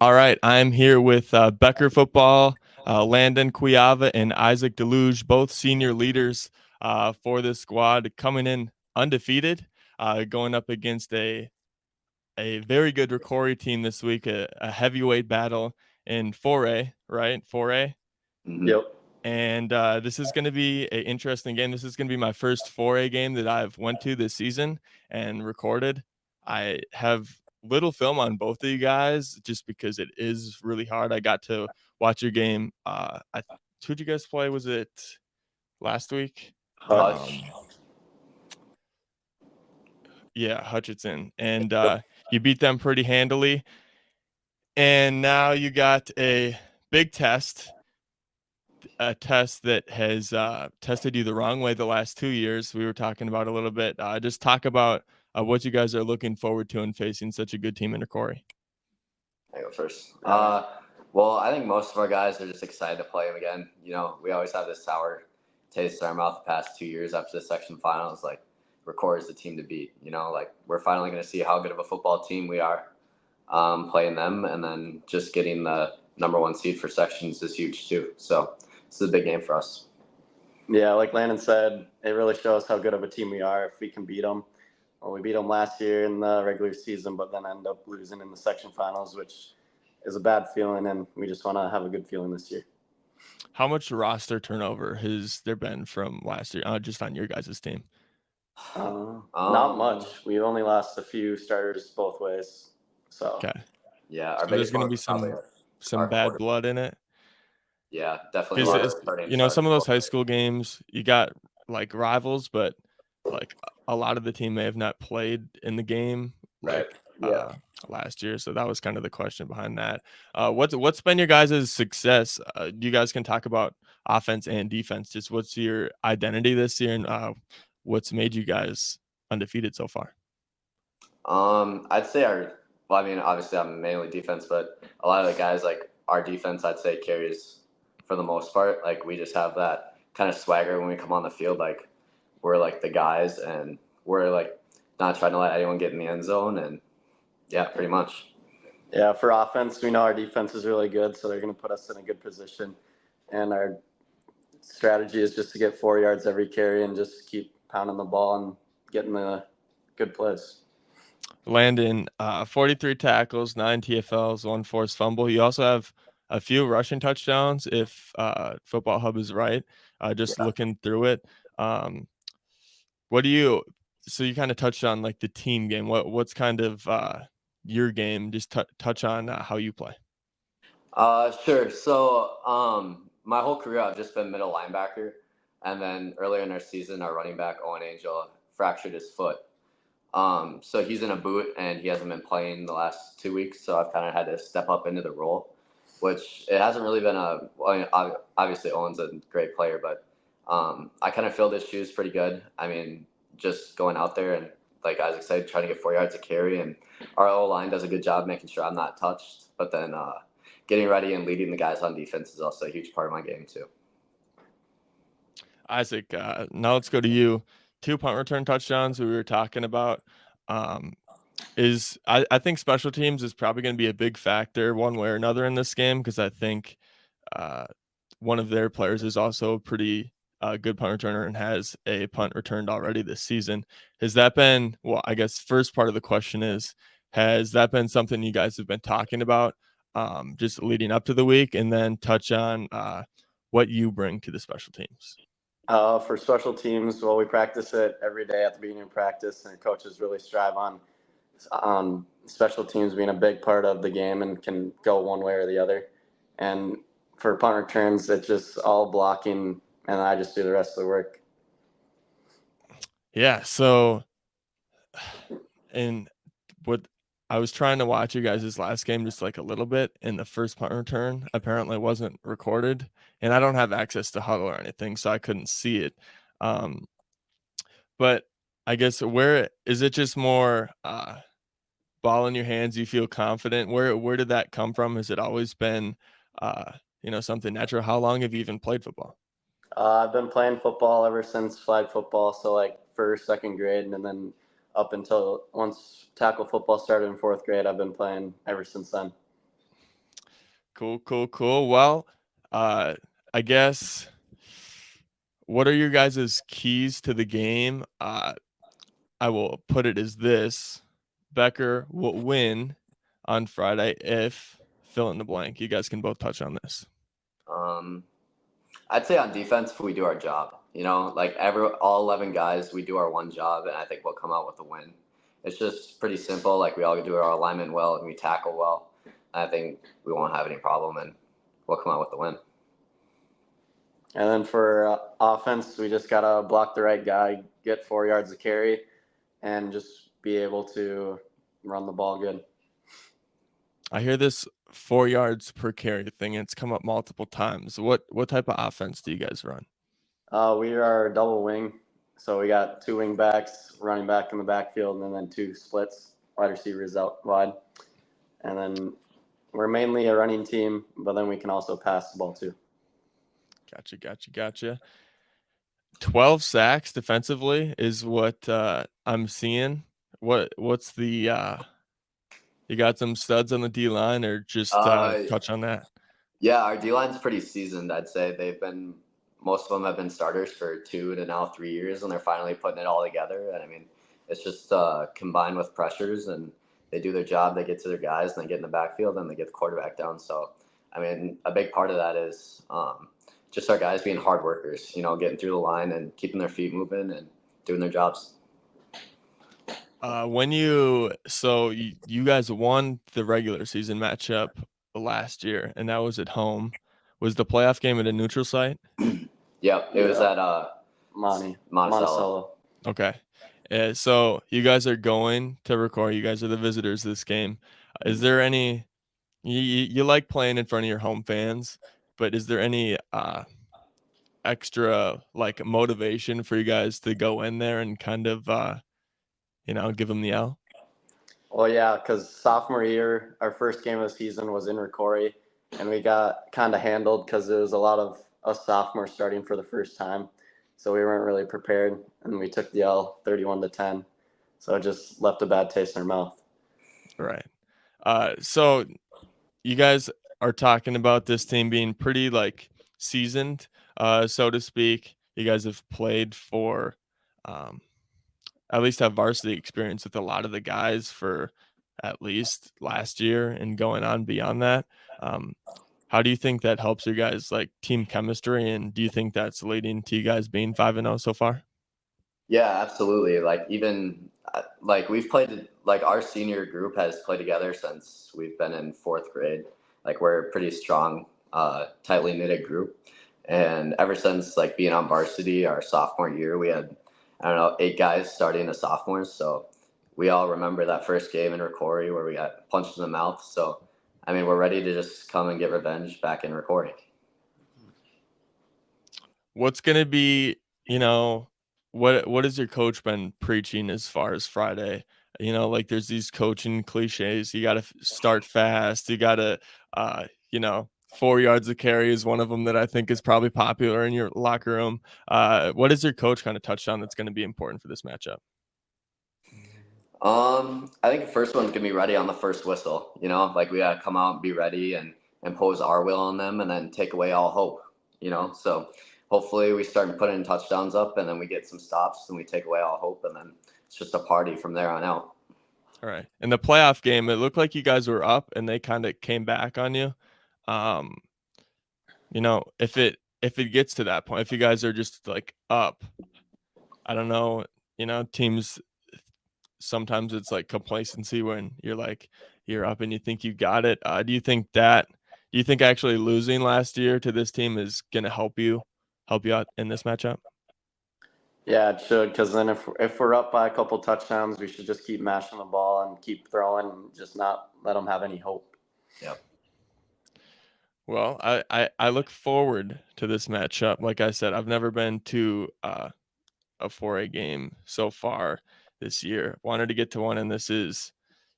All right, I'm here with Becker football, Landen, Kujawa, and Isaac Daluge, both senior leaders for this squad, coming in undefeated, going up against a very good Ricori team this week, a heavyweight battle in 4A, right? 4A. Yep. And this is going to be an interesting game. This is going to be my first 4A game that I've went to this season and recorded. I have little film on both of you guys just because it is really hard. I got to watch your game. Who'd you guys play? Was it last week? Yeah, Hutchinson. And you beat them pretty handily. And now you got a big test. A test that has tested you the wrong way the last 2 years. We were talking about a little bit. Just talk about what you guys are looking forward to in facing such a good team in Ricori. I go first. Well, I think most of our guys are just excited to play them again. You know, we always have this sour taste in our mouth the past 2 years after the section finals. Like, Ricori is the team to beat. You know, like we're finally going to see how good of a football team we are playing them, and then just getting the #1 seed for sections is huge too. So this is a big game for us. Yeah, like Landon said, it really shows how good of a team we are if we can beat them. Well, we beat them last year in the regular season, but then end up losing in the section finals, which is a bad feeling, and we just want to have a good feeling this year. How much roster turnover has there been from last year, just on your guys' team? Not much. We've only lost a few starters both ways. So okay, yeah, so there's going to be some bad blood in it. Yeah, definitely. You know, some of those high school games, you got like rivals, but like a lot of the team may have not played in the game last year. So that was kind of the question behind that. What's been your guys' success? You guys can talk about offense and defense. Just what's your identity this year, and what's made you guys undefeated so far? I'd say obviously I'm mainly defense, but a lot of the guys, like our defense, I'd say carries for the most part. Like we just have that kind of swagger when we come on the field. Like we're like the guys, and we're like not trying to let anyone get in the end zone. And yeah, pretty much. Yeah, for offense, we know our defense is really good, so they're going to put us in a good position. And our strategy is just to get 4 yards every carry and just keep pounding the ball and getting the good plays. Landen, 43 tackles, 9 TFLs, 1 forced fumble. You also have a few rushing touchdowns if Football Hub is right. Looking through it. So you kind of touched on like the team game. What's kind of your game? Just touch on how you play. Sure. So my whole career I've just been middle linebacker, and then earlier in our season, our running back Owen Angel fractured his foot. So he's in a boot, and he hasn't been playing the last 2 weeks. So I've kind of had to step up into the role, which it hasn't really been obviously Owen's a great player, but I kind of filled his shoes pretty good. I mean, just going out there and like Isaac said, trying to get 4 yards of carry, and our O-line does a good job making sure I'm not touched. But then getting ready and leading the guys on defense is also a huge part of my game too. Isaac, now let's go to you. 2 punt return touchdowns we were talking about. I think special teams is probably going to be a big factor one way or another in this game, because I think one of their players is also a pretty good punt returner and has a punt returned already this season. Has that been, well, I guess first part of the question is, has that been something you guys have been talking about just leading up to the week? And then touch on what you bring to the special teams. For special teams, well, we practice it every day at the beginning of practice, and coaches really strive on special teams being a big part of the game and can go one way or the other. And for punt returns, it's just all blocking, and I just do the rest of the work. Yeah, so and what I was trying to watch you guys' last game just like a little bit, and the first punt return apparently wasn't recorded, and I don't have access to Huddle or anything, so I couldn't see it. But I guess where is it just more ball in your hands, you feel confident? Where did that come from? Has it always been something natural? How long have you even played football? I've been playing football ever since flag football, so like first, second grade, and then up until once tackle football started in 4th grade, I've been playing ever since then. Cool. Well, I guess what are your guys' keys to the game? I will put it as this. Becker will win on Friday if fill in the blank. You guys can both touch on this. I'd say on defense, if we do our job, like all 11 guys, we do our one job, and I think we'll come out with a win. It's just pretty simple. Like, we all do our alignment well and we tackle well. I think we won't have any problem, and we'll come out with the win. And then for offense, we just got to block the right guy, get 4 yards of carry, and just be able to run the ball good. I hear this 4 yards per carry thing. It's come up multiple times. What type of offense do you guys run? We are double wing. So we got 2 wing backs, running back in the backfield, and then 2 splits, wide receivers out wide. And then we're mainly a running team, but then we can also pass the ball too. Gotcha. 12 sacks defensively is what I'm seeing. What's the you got some studs on the D line, or just touch on that? Yeah, our D line's pretty seasoned. I'd say most of them have been starters for 2 to now 3 years, and they're finally putting it all together. And I mean, it's just combined with pressures, and they do their job. They get to their guys, and they get in the backfield, and they get the quarterback down. So, I mean, a big part of that is just our guys being hard workers, getting through the line and keeping their feet moving and doing their jobs. You guys won the regular season matchup last year, and that was at home. Was the playoff game at a neutral site? Yep, it was at Monticello. Okay. So you guys are going to record. You guys are the visitors this game. Is there any you like playing in front of your home fans, but is there any extra like motivation for you guys to go in there and kind of give them the L? Well, yeah, because sophomore year, our first game of the season was in Ricori, and we got kind of handled because there was a lot of us sophomores starting for the first time. So we weren't really prepared, and we took the L 31-10. So it just left a bad taste in our mouth. Right. So you guys are talking about this team being pretty like seasoned, so to speak. You guys have played for at least have varsity experience with a lot of the guys for at least last year and going on beyond that. How do you think that helps your guys like team chemistry, and do you think that's leading to you guys being 5-0 so far? Yeah, absolutely. Like, even like we've played, like our senior group has played together since we've been in 4th grade. Like, we're a pretty strong, tightly knitted group. And ever since like being on varsity our sophomore year, we had, 8 guys starting as sophomores. So we all remember that first game in Ricori where we got punched in the mouth. So, I mean, we're ready to just come and get revenge back in Ricori. What's going to be, what has your coach been preaching as far as Friday? Like there's these coaching cliches. You got to start fast. You got to, 4 yards of carry is one of them that I think is probably popular in your locker room. What has your coach kind of touched on that's going to be important for this matchup? I think the first one's gonna be ready on the first whistle. Like, we gotta come out and be ready and impose our will on them, and then take away all hope. So hopefully we start putting touchdowns up, and then we get some stops, and we take away all hope, and then it's just a party from there on out. All right. In the playoff game, it looked like you guys were up, and they kind of came back on you. If it gets to that point, if you guys are just like up, I don't know. Teams. Sometimes it's like complacency when you're up and you think you got it. Do you think actually losing last year to this team is going to help you out in this matchup? Yeah, it should, because then if we're up by a couple touchdowns, we should just keep mashing the ball and keep throwing, and just not let them have any hope. Yep. Well, I look forward to this matchup. Like I said, I've never been to a 4A game so far this year. Wanted to get to one, and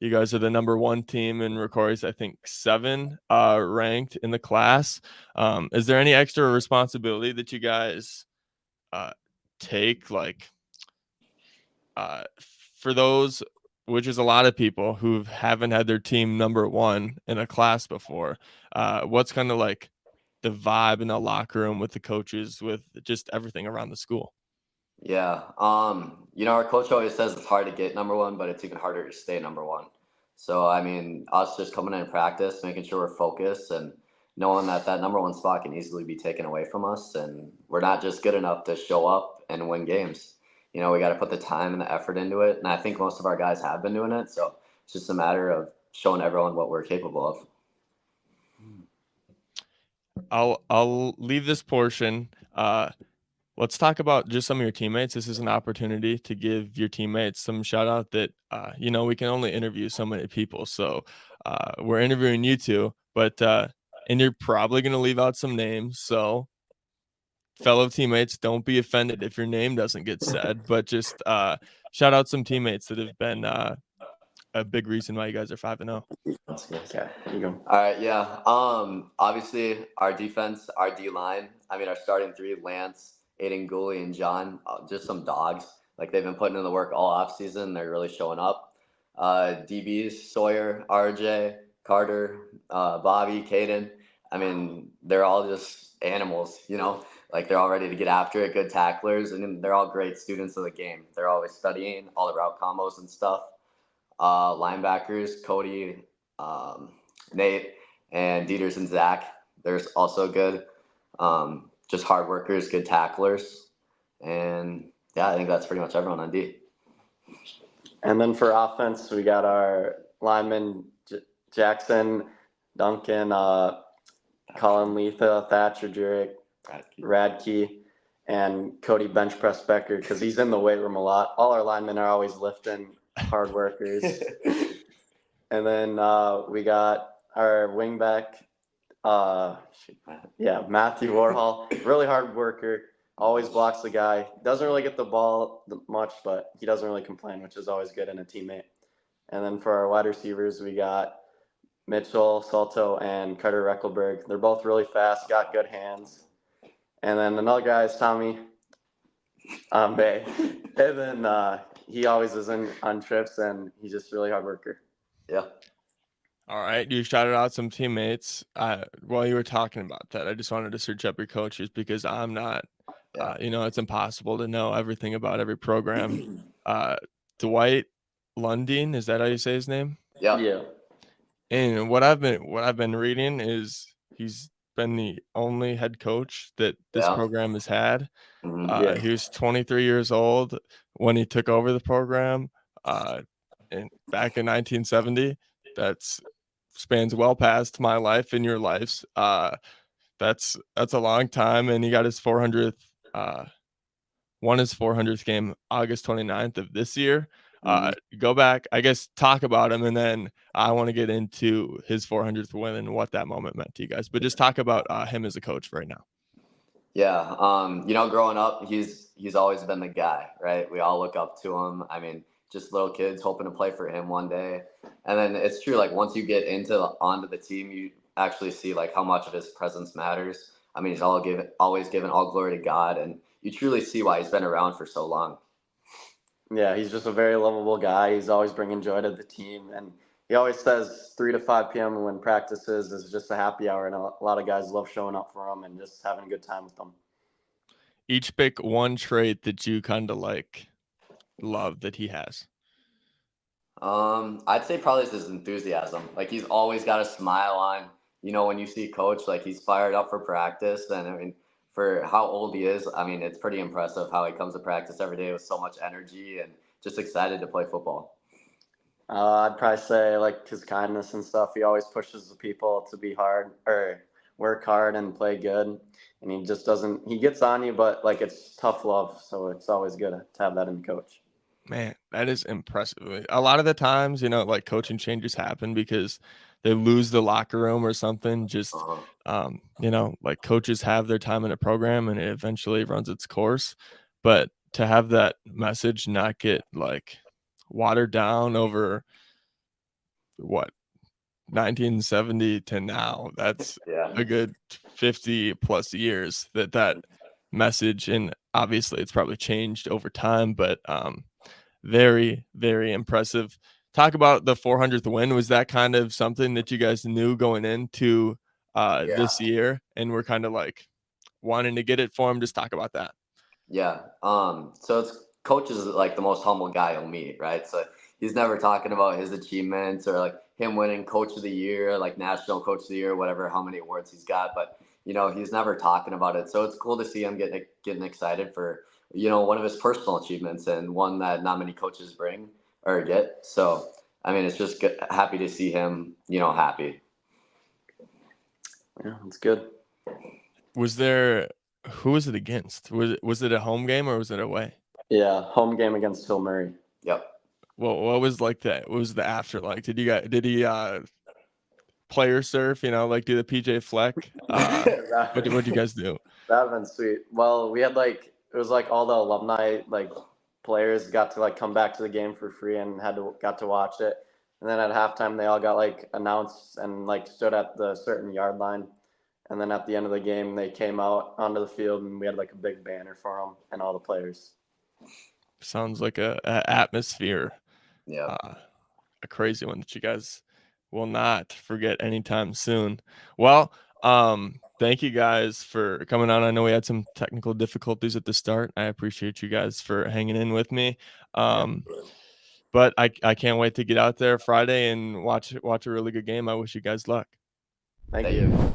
you guys are the number 1 team in Ricori's, I think 7 ranked in the class. Is there any extra responsibility that you guys take, like for those which is a lot of people who haven't had their team number one in a class before. What's kind of like the vibe in the locker room with the coaches, with just everything around the school? Yeah. Our coach always says it's hard to get number one, but it's even harder to stay number one. So, I mean, us just coming in practice, making sure we're focused and knowing that that number one spot can easily be taken away from us. And we're not just good enough to show up and win games. We got to put the time and the effort into it. And I think most of our guys have been doing it. So it's just a matter of showing everyone what we're capable of. I'll leave this portion. Let's talk about just some of your teammates. This is an opportunity to give your teammates some shout out that, we can only interview so many people. So we're interviewing you two, but, and you're probably going to leave out some names. So fellow teammates, don't be offended if your name doesn't get said, but just shout out some teammates that have been a big reason why you guys are 5-0. Okay, here you go. All right, yeah. Obviously, our defense, our D-line, our starting three, Lance, Aiden Gooley, and John, just some dogs. Like, they've been putting in the work all offseason. They're really showing up. DBs, Sawyer, RJ, Carter, Bobby, Caden. They're all just animals, Like, they're all ready to get after it, good tacklers, and they're all great students of the game. They're always studying all the route combos and stuff. Linebackers, Cody, Nate, and Dieters and Zach. They're also good. Just hard workers, good tacklers. And yeah, I think that's pretty much everyone on D. And then for offense, we got our linemen, Jackson, Duncan, Colin Letha, Thatcher Jurek, Radke, and Cody bench press Becker, because he's in the weight room a lot. All our linemen are always lifting, hard workers. And then we got our wingback, Matthew Warhol, really hard worker, always blocks the guy. Doesn't really get the ball much, but he doesn't really complain, which is always good in a teammate. And then for our wide receivers, we got Mitchell Salto and Carter Reckelberg. They're both really fast, got good hands. And then another guy is Tommy Bay. And then he always is on trips, and he's just a really hard worker. Yeah. All right. You shouted out some teammates. While you were talking about that, I just wanted to search up your coaches because I'm not, it's impossible to know everything about every program. Dwight Lundine, is that how you say his name? Yeah. And what I've been reading is he's been the only head coach that this program has had. He was 23 years old when he took over the program, and back in 1970. That's spans well past my life and your lives. That's a long time, and he got his 400th, won his 400th game August 29th of this year. Go back, I guess, talk about him, and then I want to get into his 400th win and what that moment meant to you guys. But just talk about him as a coach right now. Yeah, growing up, he's always been the guy, right? We all look up to him. Just little kids hoping to play for him one day. And then it's true, like, once you get onto the team, you actually see, like, how much of his presence matters. He's always given all glory to God, and you truly see why he's been around for so long. Yeah, he's just a very lovable guy. He's always bringing joy to the team, and he always says 3 to 5 p.m. when practices is just a happy hour, and a lot of guys love showing up for him and just having a good time with them. Each pick one trait that you kind of like love that he has. I'd say probably his enthusiasm. Like, he's always got a smile on. When you see coach, like, he's fired up for practice. And for how old he is, it's pretty impressive how he comes to practice every day with so much energy and just excited to play football. I'd probably say, like, his kindness and stuff. He always pushes the people to be hard or work hard and play good. And he just doesn't – he gets on you, but, like, it's tough love. So it's always good to have that in the coach. Man, that is impressive. A lot of the times, like, coaching changes happen because they lose the locker room or something. Just, like, coaches have their time in a program and it eventually runs its course. But to have that message not get, like, watered down over 1970 to now, that's a good 50 plus years that message, and obviously it's probably changed over time, but very, very impressive. talk about the 400th win. Was that kind of something that you guys knew going into this year, and we're kind of like wanting to get it for him? Just talk about that. Yeah. So it's coach is like the most humble guy you'll meet, right? So he's never talking about his achievements or like him winning coach of the year, like national coach of the year, whatever, how many awards he's got. But he's never talking about it. So it's cool to see him getting excited for one of his personal achievements and one that not many coaches bring or get. So I mean, it's just happy to see him, happy. Yeah, it's good. Who was it against? Was it a home game or was it away? Yeah, home game against Phil Murray. Yep. Well, what was like that? What was the after like? Did he player surf? Like do the PJ Fleck? What'd you guys do? That'd been sweet. Well, we had it was like all the alumni players got to come back to the game for free and got to watch it. And then at halftime they all got announced and stood at the certain yard line. And then at the end of the game they came out onto the field and we had a big banner for them and all the players. Sounds like a atmosphere. Yeah. A crazy one that you guys will not forget anytime soon. Well, thank you guys for coming on. I know we had some technical difficulties at the start. I appreciate you guys for hanging in with me. But I can't wait to get out there Friday and watch a really good game. I wish you guys luck. Thank you.